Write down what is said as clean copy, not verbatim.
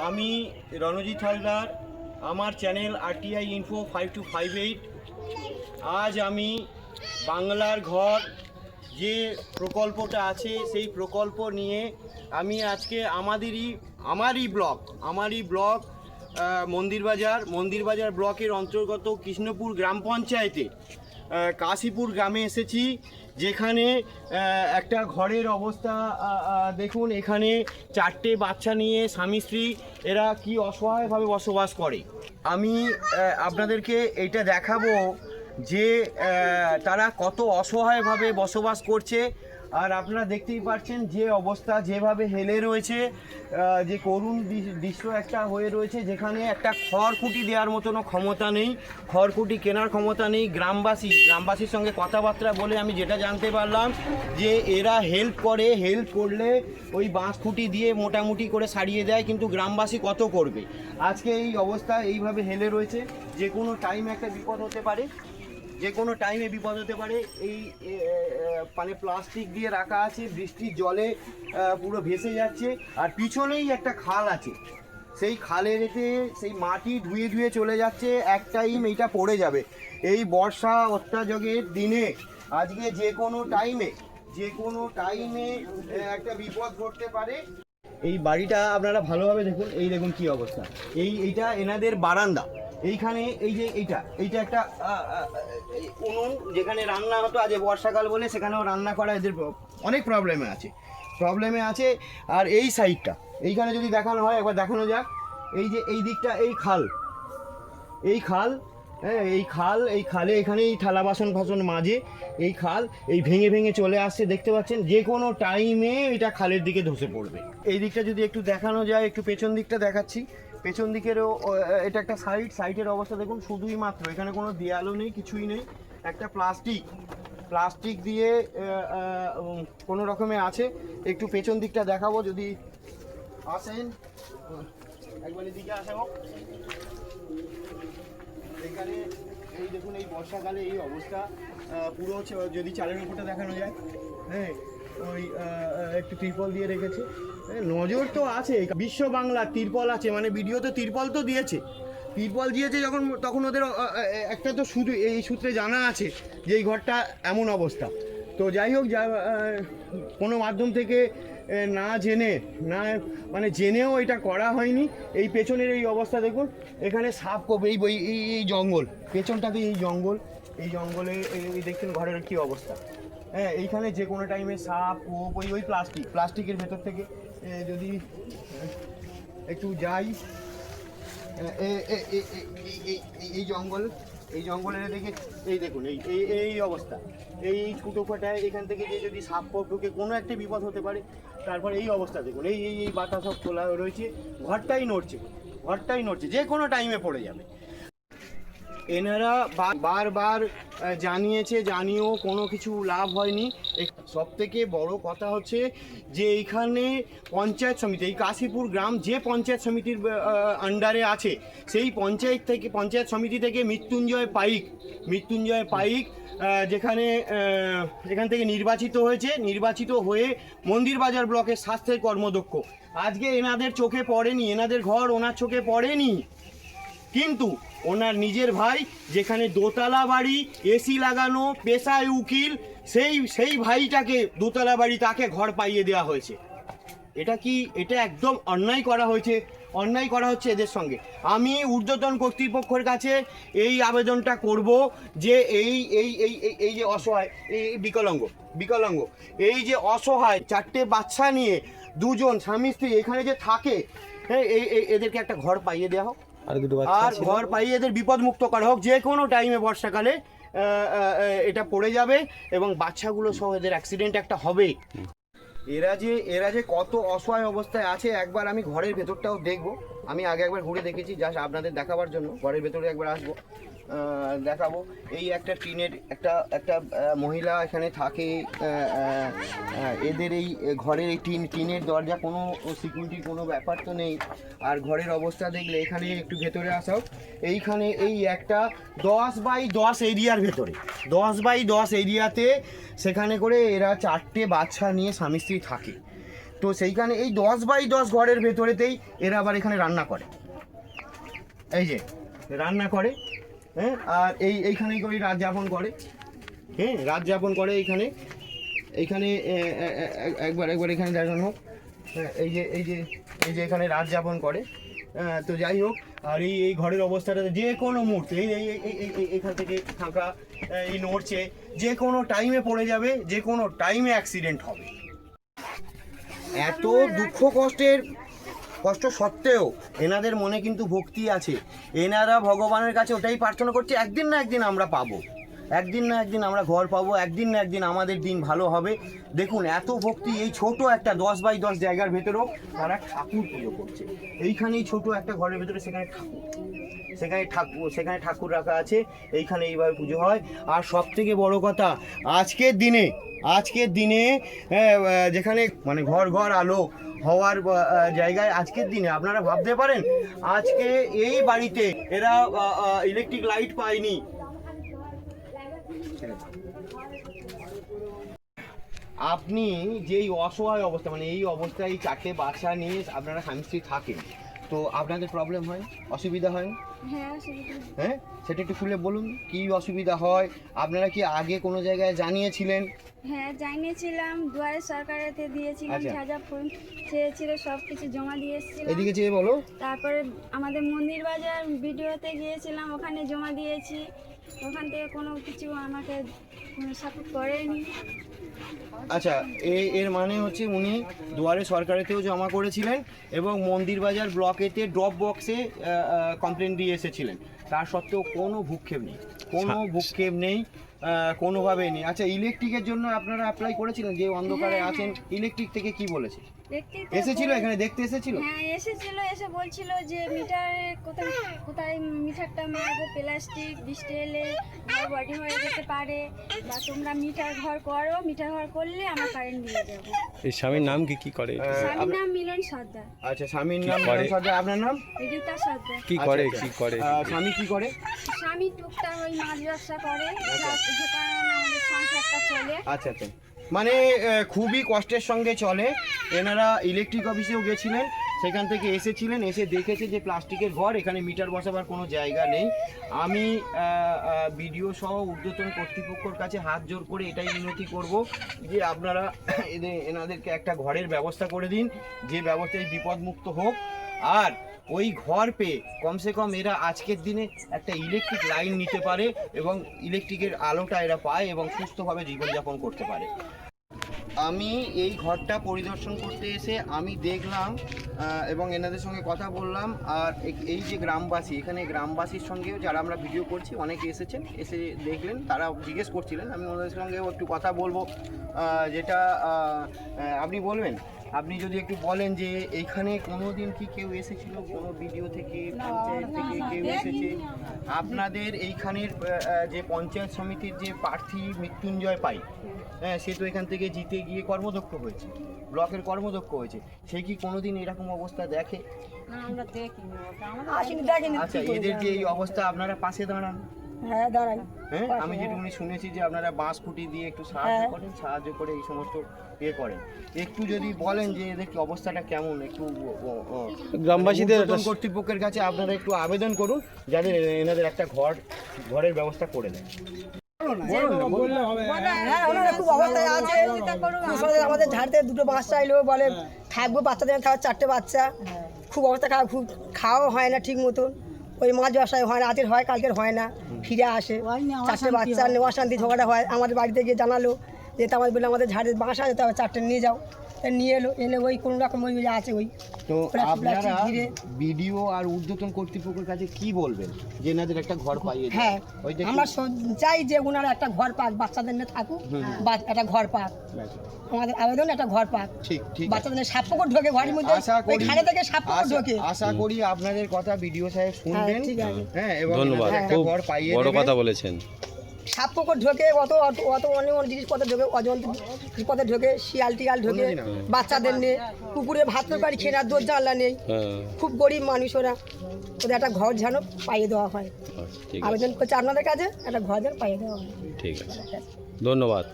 আমি রণজিৎ হালদার, আমার channel RTI Info 5258। আজ আমি বাংলার ঘর যে প্রকল্পটা আছে সেই প্রকল্প নিয়ে আমি আজকে আমারই ব্লক মন্দিরবাজার ব্লকের অন্তর্গত কৃষ্ণপুর গ্রাম পঞ্চায়েতে কাশীপুর গ্রামে এসেছি, যেখানে একটা ঘরের অবস্থা দেখুন। এখানে 4টে বাচ্চা নিয়ে স্বামী স্ত্রী এরা কি অসহায়ভাবে বসবাস করে। আমি আপনাদেরকে এইটা দেখাবো যে তারা কত অসহায়ভাবে বসবাস করছে। আর আপনারা দেখতেই পাচ্ছেন যে অবস্থা, যেভাবে হেলে রয়েছে, যে করুণ দৃশ্য একটা হয়ে রয়েছে, যেখানে একটা খড়কুটি দেওয়ার মতনও ক্ষমতা নেই, খড়কুটি কেনার ক্ষমতা নেই। গ্রামবাসীর সঙ্গে কথাবার্তা বলে আমি যেটা জানতে পারলাম যে এরা হেল্প করলে ওই বাঁশ খুঁটি দিয়ে মোটামুটি করে সারিয়ে দেয়, কিন্তু গ্রামবাসী কত করবে। আজকে এই অবস্থা এইভাবে হেলে রয়েছে, যে কোনো টাইমে একটা বিপদ হতে পারে, এই মানে প্লাস্টিক দিয়ে রাখা আছে, বৃষ্টির জলে পুরো ভেসে যাচ্ছে। আর পিছনেই একটা খাল আছে, সেই খালেতে সেই মাটি ধুয়ে চলে যাচ্ছে, এক টাইম এইটা পড়ে যাবে। এই বর্ষা অত্যাযোগের দিনে আজকে যে কোনো টাইমে একটা বিপদ ঘটতে পারে। এই বাড়িটা আপনারা ভালোভাবে দেখুন, দেখুন কি অবস্থা। এইটা এনাদের বারান্দা। এইখানে এইটা একটা উনুন, যেখানে রান্না হতো। আজ বর্ষাকাল বলে সেখানেও রান্না করা এদের অনেক প্রবলেমে আছে। আর এই সাইডটা, এইখানে যদি দেখানো হয়, একবার দেখানো যাক। এই দিকটা এই খালে এখানে এই থালা বাসন মাঝে এই খাল এই ভেঙে চলে আসছে, দেখতে পাচ্ছেন। যে কোনো টাইমে এটা খালের দিকে ধসে পড়বে। এই দিকটা যদি একটু দেখানো যায়, একটু পেছন দিকটা দেখাচ্ছি। পেছন দিকেরও এটা একটা সাইডের অবস্থা দেখুন। শুধুই মাত্র এখানে কোনো দেয়ালও নেই, কিছুই নেই, একটা প্লাস্টিক দিয়ে কোনো রকমে আছে। একটু পেছন দিকটা দেখাবো, যদি আসেন একবার এদিকে আসো। এখানে এই দেখুন, এই বর্ষাকালে এই অবস্থা পুরো হচ্ছে। যদি চালের উপরটা দেখানো যায়, হ্যাঁ, ওই একটু তিরপল দিয়ে রেখেছে। নজর তো আছে, বিশ্ব বাংলা তিরপল আছে, মানে ভিডিওতে তিরপল তো দিয়েছে, তখন ওদের একটা তো শুধু এই সূত্রে জানা আছে যে এই ঘরটা এমন অবস্থা। তো যাই হোক, কোনো মাধ্যম থেকে না জেনেও এটা করা হয়নি। এই পেছনের এই অবস্থা দেখুন, এখানে সাপ কোপ, এই জঙ্গল, পেছনটাতে এই জঙ্গলে এই দেখছেন ঘরের কি অবস্থা। হ্যাঁ, এইখানে যে কোনো টাইমে সাপ কোপ, ওই প্লাস্টিকের ভেতর থেকে যদি একটু যাই, এই জঙ্গলের দিকে এই দেখুন, এই অবস্থা। এই ছোটো ফাটায় এখান থেকে যে যদি সাপ কোপ ঢুকে কোনো একটা বিপদ হতে পারে। তারপর এই অবস্থা দেখুন, এই বাতা সব খোলা রয়েছে, ঘরটাই নড়ছে, যে কোনো টাইমে পড়ে যাবে। এনারা বারবার জানিয়েও কোনো কিছু লাভ হয়নি। সব থেকে বড় কথা হচ্ছে যে এইখানে পঞ্চায়েত সমিতি, এই কাশীপুর গ্রাম যে পঞ্চায়েত সমিতির আন্ডারে আছে, সেই পঞ্চায়েত সমিতি থেকে মৃত্যুঞ্জয় পাইক যেখান থেকে নির্বাচিত হয়ে মন্দিরবাজার ব্লকের স্বাস্থ্যের কর্মদক্ষ। আজকে এনাদের চোখে পড়েনি, এনাদের ঘর ওনার চোখে পড়েনি, কিন্তু ওনার নিজের ভাই, যেখানে দোতলা বাড়ি, এসি লাগানো, পেশায় উকিল, সেই ভাইটাকে দোতলা বাড়ি, তাকে ঘর পাইয়ে দেওয়া হয়েছে। এটা একদম অন্যায় করা হচ্ছে এদের সঙ্গে। আমি ঊর্ধ্বতন কর্তৃপক্ষের কাছে এই আবেদনটা করব যে এই যে অসহায়, এই বিকলাঙ্গ এই যে অসহায় 4টে বাচ্চা নিয়ে 2জন স্বামী স্ত্রী এখানে যে থাকে, এদেরকে একটা ঘর পাইয়ে দেওয়া হোক, আর ঘর পাইয়ে এদের বিপদ মুক্ত করা হোক। যে কোনো টাইমে বর্ষাকালে এটা পড়ে যাবে এবং বাচ্চাগুলো সহ এদের অ্যাক্সিডেন্ট একটা হবে। এরা যে কত অসহায় অবস্থায় আছে, একবার আমি ঘরের ভেতরটাও দেখবো। আমি আগে একবার ঘুরে দেখেছি, জাস্ট আপনাদের দেখাবার জন্য ঘরের ভেতরে একবার আসবো, দেখাবো। এই একটা টিনের একটা মহিলা এখানে থাকে, এদের এই ঘরের এই টিনের দরজা, কোনো সিকিউরিটির কোনো ব্যাপার তো নেই। আর ঘরের অবস্থা দেখলে, এখানে একটু ভেতরে আসাও, এইখানে এই একটা 10x10 এরিয়ার ভেতরে, 10x10 এরিয়াতে সেখানে করে এরা 4টে বাচ্চা নিয়ে স্বামী স্ত্রী থাকে। তো সেইখানে এই 10x10 ঘরের ভেতরেতেই এরা আবার এখানে রান্না করে, এই যে রান্না করে, হ্যাঁ। আর এইখানেই করে রাত যাপন করে, হ্যাঁ, রাত যাপন করে এইখানে একবার এখানে দেখানো হোক, হ্যাঁ, এই যে এখানে রাত যাপন করে। তো যাই হোক, আর এই ঘরের অবস্থাটা যে কোনো মুহূর্তে এখান থেকে ফাঁকা এই নড়ছে, যে কোনো টাইমে পড়ে যাবে, যে কোনো টাইমে অ্যাক্সিডেন্ট হবে। এত দুঃখ কষ্ট সত্ত্বেও এনাদের মনে কিন্তু ভক্তি আছে। এনারা ভগবানের কাছে ওটাই প্রার্থনা করছে, একদিন না একদিন আমরা পাবো, একদিন না একদিন আমরা ঘর পাবো, একদিন না একদিন আমাদের দিন ভালো হবে। দেখুন এত ভক্তি, এই ছোট একটা 10x10 জায়গার ভেতরেও তারা ঠাকুর পুজো করছে। এইখানেই ছোট একটা ঘরের ভেতরে সেখানে ঠাকুর রাখা আছে, এইখানে এইভাবে পুজো হয়। আর সব থেকে বড় কথা, আজকের দিনে যেখানে মানে ঘর আলো হওয়ার জায়গায় আজকের দিনে আপনারা ভাবতে পারেন, আজকে এই বাড়িতে এরা ইলেকট্রিক লাইট পায়নি। আপনি যেই অসহায় অবস্থা, মানে এই অবস্থায় এই 4টে বাচ্চা নিয়ে আপনারা স্বামী স্ত্রী থাকেন, তো আপনাদের প্রবলেম হয়, অসুবিধা হয়? হ্যাঁ, সেটা একটু খুলে বলুন, কি অসুবিধা হয়? আপনারা কি আগে কোনো জায়গায় জানিয়েছিলেন? হ্যাঁ, জানিয়েছিলাম, দুয়ারে সরকারেতে দিয়েছিলাম, যা যা ফর্ম চেয়েছিল সব কিছু জমা দিয়ে এসেছিলাম। এদিকে চেয়ে বলো। তারপরে আমাদের মন্দির বাজার ভিডিওতে গিয়েছিলাম, ওখানে জমা দিয়েছি, ওখান থেকে কোনো কিছু আমাকে সাপোর্ট করেনি। আচ্ছা, এর মানে হচ্ছে উনি দুয়ারে সরকারেতেও জমা করেছিলেন এবং মন্দির বাজার ব্লকেতে ড্রপ বক্সে কমপ্লেন দিয়ে এসেছিলেন, তার সত্ত্বেও কোনো ভূক্ষেপ নেই, কোনোভাবে নেই। আচ্ছা, ইলেকট্রিকের জন্য আপনারা অ্যাপ্লাই করেছিলেন, যে অন্ধকারে আছেন, ইলেকট্রিক থেকে কি বলেছে? এসেছিল, এখানে দেখতে এসেছিল? হ্যাঁ এসেছিল, এসে বলছিল যে মিটারে কোথায় মিটারটা মারবো, প্লাস্টিক বৃষ্টি এলে বডি হয়ে যেতে পারে, বা তোমরা মিটার ঘর করো, মিটার ঘর করলে আমার কারেন্ট দিয়ে দেবো। এই স্বামীর নাম কি করে? স্বামীর নাম মিলন সর্দার। আচ্ছা, স্বামীর নাম মিলন সর্দার, আপনার নাম? রীতা সর্দার। কি করে? স্বামী কি করে? স্বামী টুকটাক ওই মাছ ব্যবসা করে, যে কারণে আমাদের সংসারটা চলে। আচ্ছা, মানে খুবই কষ্টের সঙ্গে চলে। এনারা ইলেকট্রিক অফিসেও গেছিলেন, সেখান থেকে এসেছিলেন, এসে দেখেছে যে প্লাস্টিকের ঘর, এখানে মিটার বসাবার কোনো জায়গা নেই। আমি বিডিও সহ ঊর্ধ্বতন কর্তৃপক্ষের কাছে হাত জোর করে এটাই বিনতি করব যে আপনারা এনাদেরকে একটা ঘরের ব্যবস্থা করে দিন, যে ব্যবস্থায় বিপদমুক্ত হোক। আর ওই ঘর পেয়ে কমসে কম এরা আজকের দিনে একটা ইলেকট্রিক লাইন নিতে পারে এবং ইলেকট্রিকের আলোটা এরা পায় এবং সুস্থভাবে জীবনযাপন করতে পারে। আমি এই ঘরটা পরিদর্শন করতে এসে আমি দেখলাম এবং এনাদের সঙ্গে কথা বললাম। আর এই যে গ্রামবাসী, এখানে গ্রামবাসীর সঙ্গেও যারা আমরা ভিডিও করছি অনেকে এসেছেন, এসে দেখলেন, তারা জিজ্ঞেস করছিলেন, আমি ওদের সঙ্গেও একটু কথা বলবো। যেটা আপনি বলবেন, আপনি যদি একটু বলেন যে এইখানে কোনোদিন কি কেউ এসেছিল, কোনো ভিডিও থেকে, পঞ্চায়েত থেকে কেউ এসেছে? আপনাদের এইখানের যে পঞ্চায়েত সমিতির যে প্রার্থী মৃত্যুঞ্জয় পাই, হ্যাঁ, সে তো এখান থেকে জিতে গিয়ে কর্মদক্ষ হয়েছে, ব্লকের কর্মদক্ষ হয়েছে, সে কি কোনোদিন এরকম অবস্থা দেখে? আচ্ছা, এদের যে এই অবস্থা, আপনারা পাশে দাঁড়ান? হ্যাঁ, দাঁড়াই। হ্যাঁ, আমি যেটুকুনি শুনেছি যে আপনারা বাঁশ খুঁটি দিয়ে একটু সাহায্য করে এই সমস্ত করেন। একটু যদি বলেন যে এদের অবস্থাটা কেমন, একটু গ্রামবাসীদের কর্তৃপক্ষের কাছে আপনারা একটু আবেদন করুন যাদের এনাদের একটা ঘরের ব্যবস্থা করে দেন। আমাদের ঝাড়তে দুটো বাস চাইলো, বলে থাকবো, বাচ্চাদের থাকবে 4টে বাচ্চা, খুব অবস্থা খারাপ, খুব খাওয়া হয় না ঠিক মতন, ওই মাছ ব্যবসায় হয়, রাতের হয়, কালকের হয় না, ফিরে আসে 4টে বাচ্চা, অশান্তি ঝগড়া হয়। আমাদের বাড়িতে গিয়ে জানালো যে আমাদের বলে আমাদের ঝাড়ের বাস আছে, তবে 4টে নিয়ে যাও, নিয়ে এনে ওই কোনো রকম ওই আছে ওই। তো আপনারা বিডিও আর ঊর্ধ্বতন কর্তৃপক্ষের কাছে কি বলবেন যে এনাদের একটা ঘর পাইয়ে? হ্যাঁ, আমরা চাই যে ওনারা একটা ঘর পাক, বাচ্চাদের নিয়ে থাকুক, একটা ঘর পাক, আমাদের আবেদন একটা ঘর পাক। ঠিক, বাচ্চাদের সাপ পোকর ঢোকে ঘরের মধ্যে, খালে থেকে সাপ পোকর ঢোকে। আশা করি আপনাদের কথা বিডিও সাহেব শুনবেন। হ্যাঁ, এবং ধন্যবাদ, খুব বড় কথা বলেছেন। সাপ পোকর ঢোকে, অত অনেক জিনিসপত্র ঢোকে, অজন্ত জিনিসপত্র ঢোকে, শিয়াল টিয়াল ঢোকে, বাচ্চাদের নিয়ে পুকুরে ভাত তরকারি খেয়ে না, দোর জানলা নেই, খুব গরিব মানুষ ওরা, ওদের একটা ঘর যেন পাইয়ে দেওয়া হয়। আবেদন করছে আপনাদের কাছে, একটা ঘর যেন পাইয়ে দেওয়া হয়। ঠিক আছে, ধন্যবাদ।